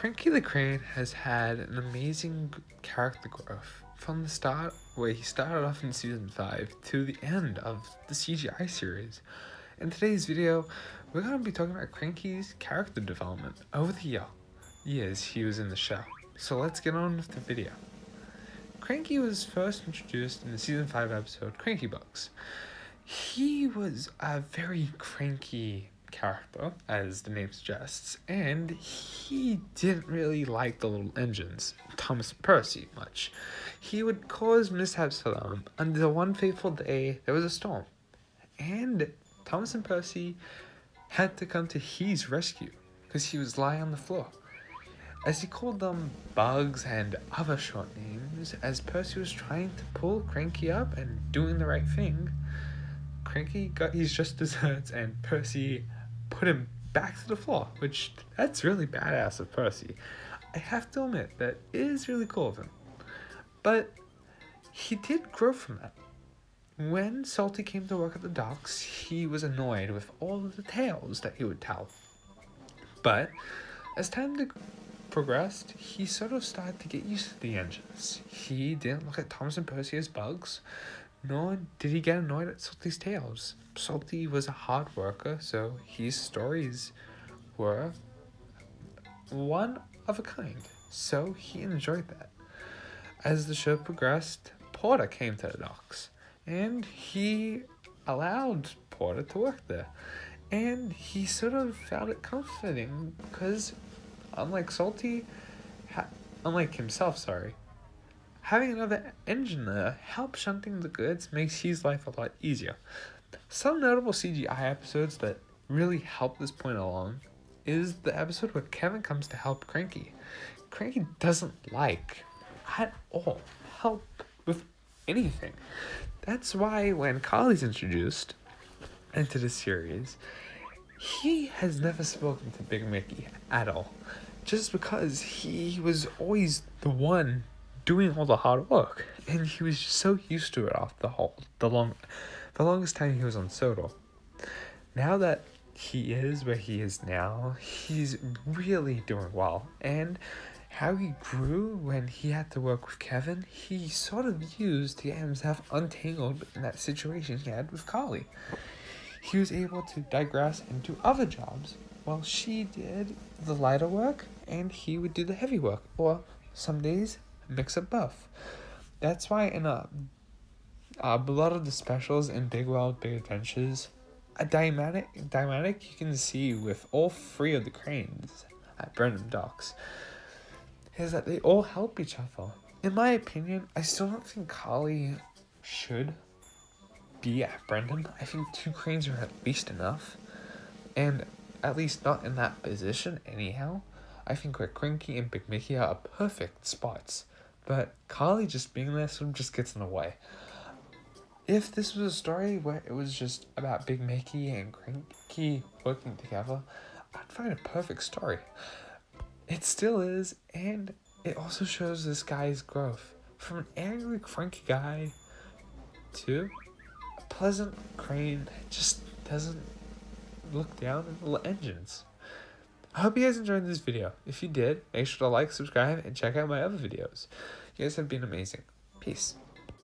Cranky the Crane has had an amazing character growth from the start, where he started off in season 5, to the end of the CGI series. In today's video, we're going to be talking about Cranky's character development over the years he was in the show. So let's get on with the video. Cranky was first introduced in the season 5 episode Cranky Bugs. He was a very cranky character, as the name suggests, and he didn't really like the little engines, Thomas and Percy, much. He would cause mishaps for them until one fateful day there was a storm, and Thomas and Percy had to come to his rescue because he was lying on the floor. As he called them Bugs and other short names, as Percy was trying to pull Cranky up and doing the right thing, Cranky got his just desserts and Percy put him back to the floor, which that's really badass of Percy. I have to admit that it is really cool of him. But he did grow from that. When Salty came to work at the docks, he was annoyed with all of the tales that he would tell. But as time progressed, he sort of started to get used to the engines. He didn't look at Thomas and Percy as bugs, nor did he get annoyed at Salty's tales. Salty was a hard worker, so his stories were one of a kind, so he enjoyed that. As the show progressed, Porter came to the docks, and he allowed Porter to work there. And he sort of found it comforting because unlike himself, having another engine there helps shunting the goods, makes his life a lot easier. Some notable CGI episodes that really help this point along is the episode where Kevin comes to help Cranky. Cranky doesn't like, at all, help with anything. That's why when Carly's introduced into the series, he has never spoken to Big Mickey at all. Just because he was always the one doing all the hard work, and he was just so used to it off the longest time he was on Sodor. Now that he is where he is now, he's really doing well, and how he grew when he had to work with Kevin, he sort of used to get himself untangled in that situation he had with Carly. He was able to digress and do other jobs while she did the lighter work and he would do the heavy work, or some days mix up both. That's why in a lot of the specials in Big World, Big Adventures, a dynamic you can see with all 3 of the cranes at Brenham Docks is that they all help each other. In my opinion, I still don't think Carly should be at Brenham. I think 2 cranes are at least enough, and at least not in that position anyhow. I think where Cranky and Big Mickey are perfect spots, but Carly just being there sort of just gets in the way. If this was a story where it was just about Big Mickey and Cranky working together, I'd find a perfect story. It still is, and it also shows this guy's growth from an angry, cranky guy to a pleasant crane that just doesn't look down at the engines. I hope you guys enjoyed this video. If you did, make sure to like, subscribe, and check out my other videos. You guys have been amazing. Peace.